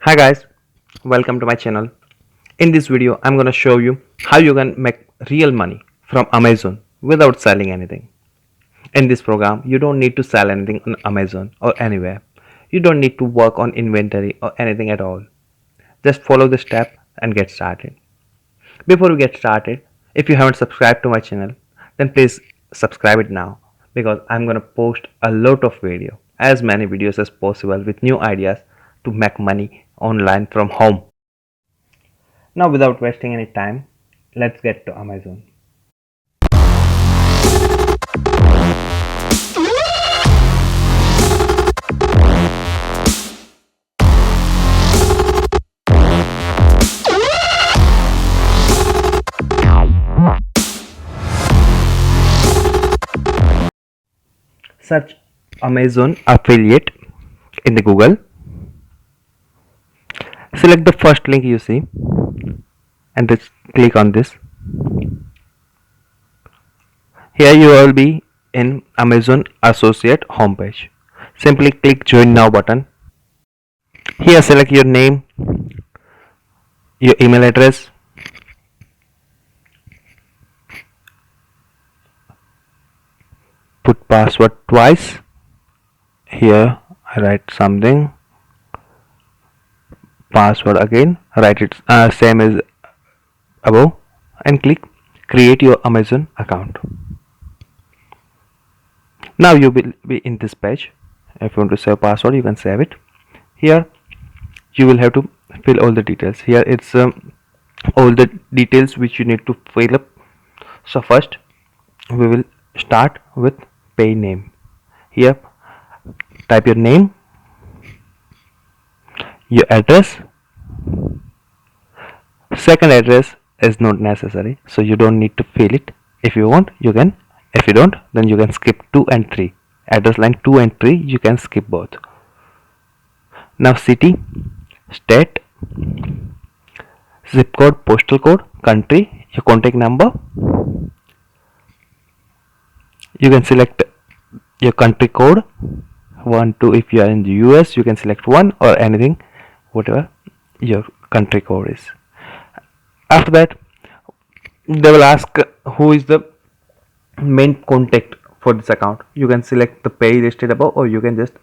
Hi guys, welcome to my channel. In this video, I'm gonna show you how you can make real money from Amazon without selling anything. In this program, you don't need to sell anything on Amazon or anywhere. You don't need to work on inventory or anything at all. Just follow the step and get started. Before we get started, if you haven't subscribed to my channel, then please subscribe it now because I'm gonna post a lot of video, as many videos as possible with new ideas to make money online from home. Now without wasting any time, let's get to Amazon. Search Amazon affiliate in the Google. Select the first link you see and just click on this. Here you will be in Amazon Associate homepage. Simply click Join Now button. Here select your name, your email address, put password twice. Here I write something, password again, write it same as above, and click create your Amazon account. Now you will be in this page. If you want to save password, you can save it. Here you will have to fill all the details. Here it's all the details which you need to fill up. So first we will start with pay name. Here type your name, your address. Second address is not necessary, so you don't need to fill it. If you want, you can. If you don't, then you can skip 2 and 3. Address line 2 and 3, you can skip both. Now city, state, zip code, postal code, country, your contact number. You can select your country code 1, 2. If you are in the US, you can select 1 or anything, whatever your country code is. After that, they will ask who is the main contact for this account. You can select the pay listed above, or you can just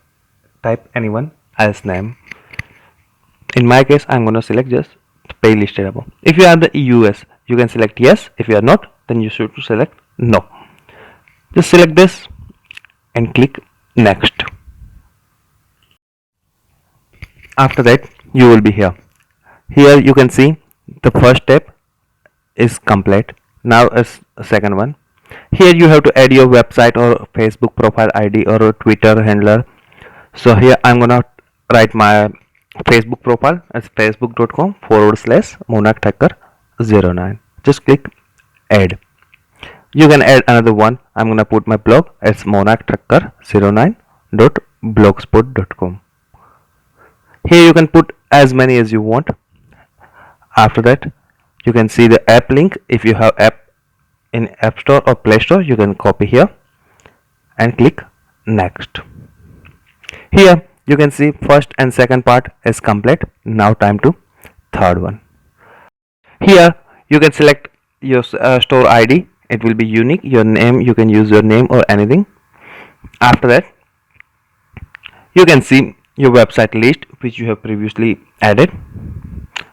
type anyone else name. In my case, I'm gonna select just the pay listed above. If you are in the US, you can select yes. If you are not, then you should select no. Just select this and click next. After that, you will be here. Here you can see the first step is complete. Now is the second one. Here you have to add your website or Facebook profile ID or a Twitter handler. So here I'm gonna write my Facebook profile as facebook.com/Monarch Thakkar 09. Just click add. You can add another one. I'm gonna put my blog as Monarch Thakkar 09.blogspot.com. Here you can put as many as you want. After that, you can see the app link. If you have app in App Store or Play Store, you can copy here and click next. Here you can see first and second part is complete. Now time to third one. Here you can select your store ID. It will be unique. Your name, you can use your name or anything. After that, you can see your website list which you have previously added.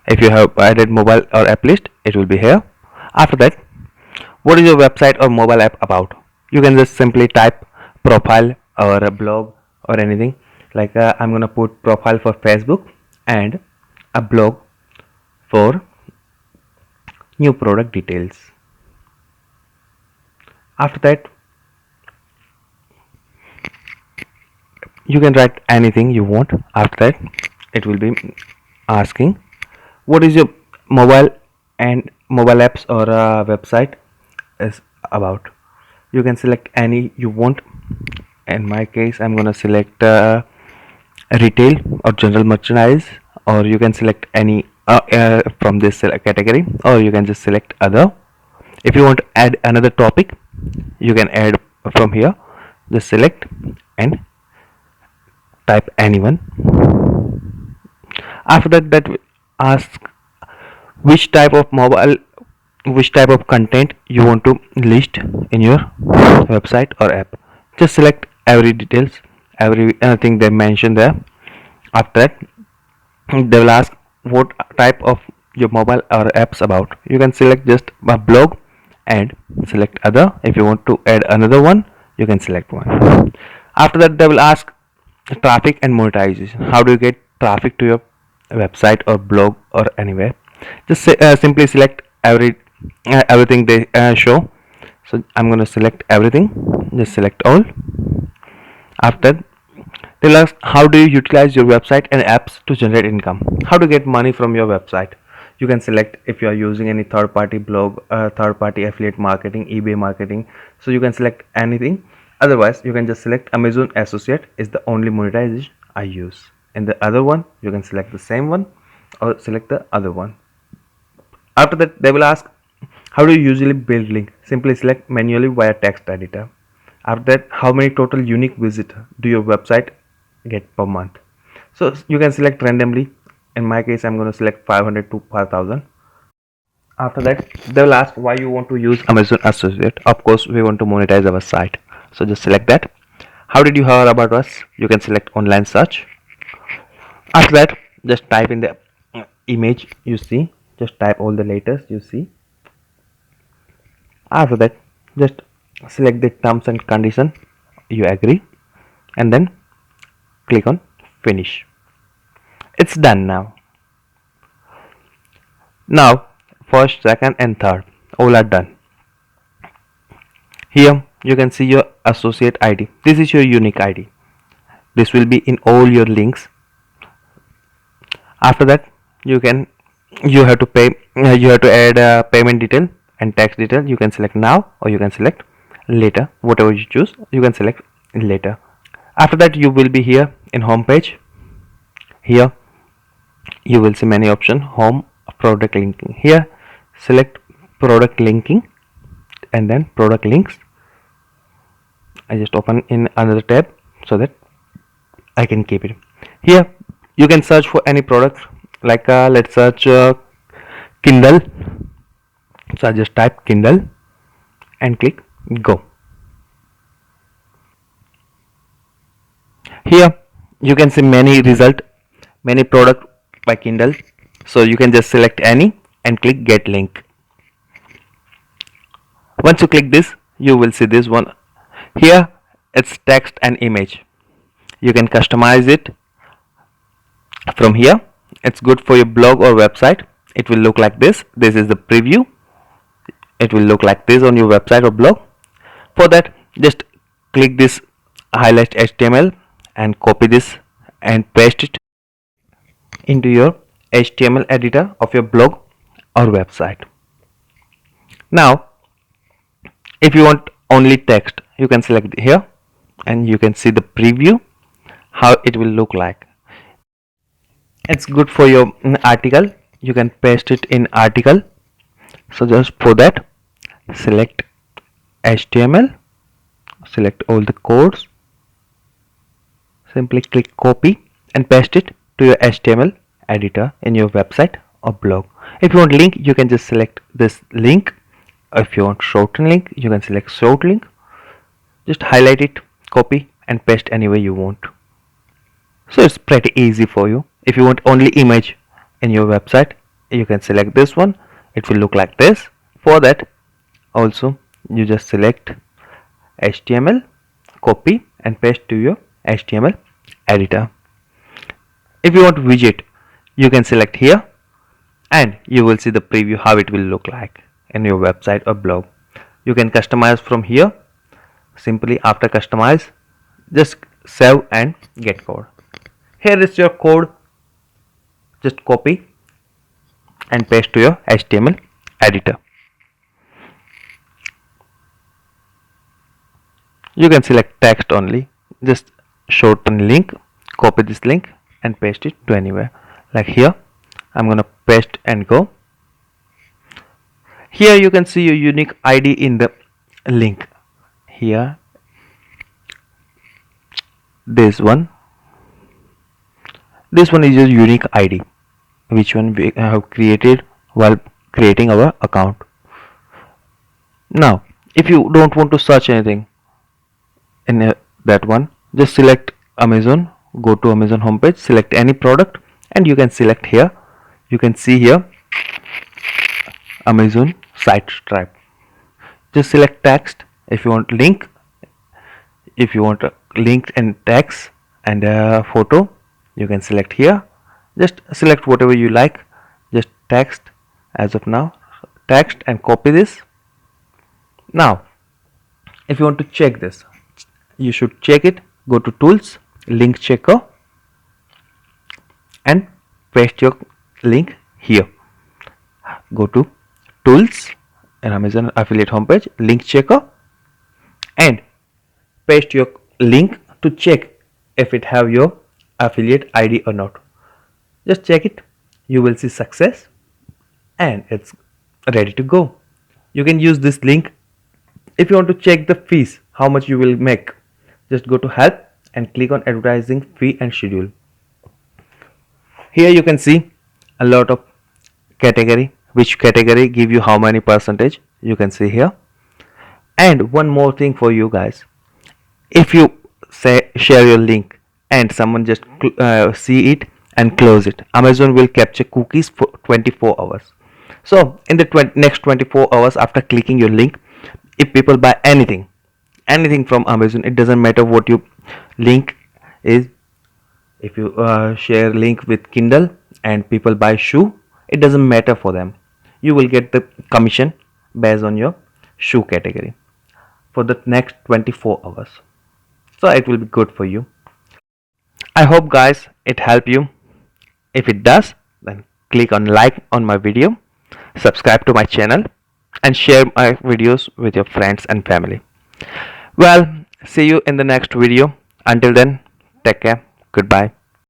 If you have added mobile or app list, it will be here. After that, what is your website or mobile app about? You can just simply type profile or a blog or anything. Like I'm gonna put profile for Facebook and a blog for new product details. After that, you can write anything you want. After that, it will be asking what is your mobile and mobile apps or website is about. You can select any you want. In my case, I'm gonna select retail or general merchandise, or you can select any from this category, or you can just select other. If you want to add another topic, you can add from here. Just select and type anyone. After that, ask which type of mobile, which type of content you want to list in your website or app. Just select every details, everything they mention there. After that, they will ask what type of your mobile or apps about. You can select just a blog and select other. If you want to add another one, you can select one. After that, they will ask traffic and monetization. How do you get traffic to your website or blog or anywhere? Just simply select everything they show. So I'm going to select everything. Just select all. After that, they'll ask how do you utilize your website and apps to generate income. How to get money from your website. You can select if you are using any third party blog, third party affiliate marketing, eBay marketing. So you can select anything. Otherwise, you can just select Amazon Associate is the only monetization I use. And the other one, you can select the same one or select the other one. After that, they will ask how do you usually build link. Simply select manually via text editor. After that, how many total unique visitors do your website get per month? So you can select randomly. In my case, I'm going to select 500 to 5000. After that, they will ask why you want to use Amazon Associate. Of course, we want to monetize our site. So just select that. How did you hear about us? You can select online search. After that, just type in the image you see. Just type all the letters you see. After that, just select the terms and condition you agree and then click on finish. It's done now. Now first, second and third all are done. Here you can see your associate ID. This is your unique ID. This will be in all your links. After that, you have to pay, you have to add a payment detail and tax detail. You can select now or you can select later, whatever you choose. You can select later. After that, you will be here in home page. Here you will see many options. Home, product linking. Here select product linking and then product links. I just open in another tab so that I can keep it. Here you can search for any product, like let's search Kindle. So I just type Kindle and click go. Here you can see many result, many product by Kindle. So you can just select any and click get link. Once you click this, you will see this one. Here it's text and image. You can customize it from here. It's good for your blog or website. It will look like this. This is the preview. It will look like this on your website or blog. For that, just click this highlight HTML and copy this and paste it into your HTML editor of your blog or website. Now if you want only text, you can select here and you can see the preview how it will look like. It's good for your article. You can paste it in article. So just for that, select HTML, select all the codes, simply click copy and paste it to your HTML editor in your website or blog. If you want link, you can just select this link. If you want shorten link, you can select short link. Just highlight it, copy and paste anywhere you want. So it's pretty easy for you. If you want only image in your website, you can select this one. It will look like this. For that also, you just select HTML, copy and paste to your HTML editor. If you want widget, you can select here and you will see the preview how it will look like in your website or blog. You can customize from here. Simply after customize, just save and get code. Here is your code. Just copy and paste to your HTML editor. You can select text only. Just shorten link, copy this link and paste it to anywhere. Like here, I'm gonna paste and go. Here you can see your unique ID in the link. Here, this one is your unique ID. which one we have created while creating our account. Now if you don't want to search anything in that one, just select Amazon, go to Amazon homepage, select any product, and you can select here. You can see here Amazon site stripe. Just select text if you want link, if you want a link and text and a photo, you can select here. Just select whatever you like, just text as of now, text, and copy this. Now if you want to check this, you should check it. Go to tools, link checker, and paste your link here. Go to tools and Amazon affiliate homepage, link checker, and paste your link to check if it have your affiliate ID or not. Just check it, you will see success and it's ready to go. You can use this link. If you want to check the fees, how much you will make, just go to help and click on advertising fee and schedule. Here you can see a lot of category, which category give you how many percentage, you can see here. And one more thing for you guys, if you say share your link and someone just see it and close it, Amazon will capture cookies for 24 hours. So in the next 24 hours after clicking your link, if people buy anything from Amazon, it doesn't matter what your link is. If you share link with Kindle and people buy shoe, it doesn't matter for them. You will get the commission based on your shoe category for the next 24 hours. So it will be good for you. I hope guys it helped you. If it does, then click on like on my video, subscribe to my channel, and share my videos with your friends and family. Well, see you in the next video. Until then, take care. Goodbye.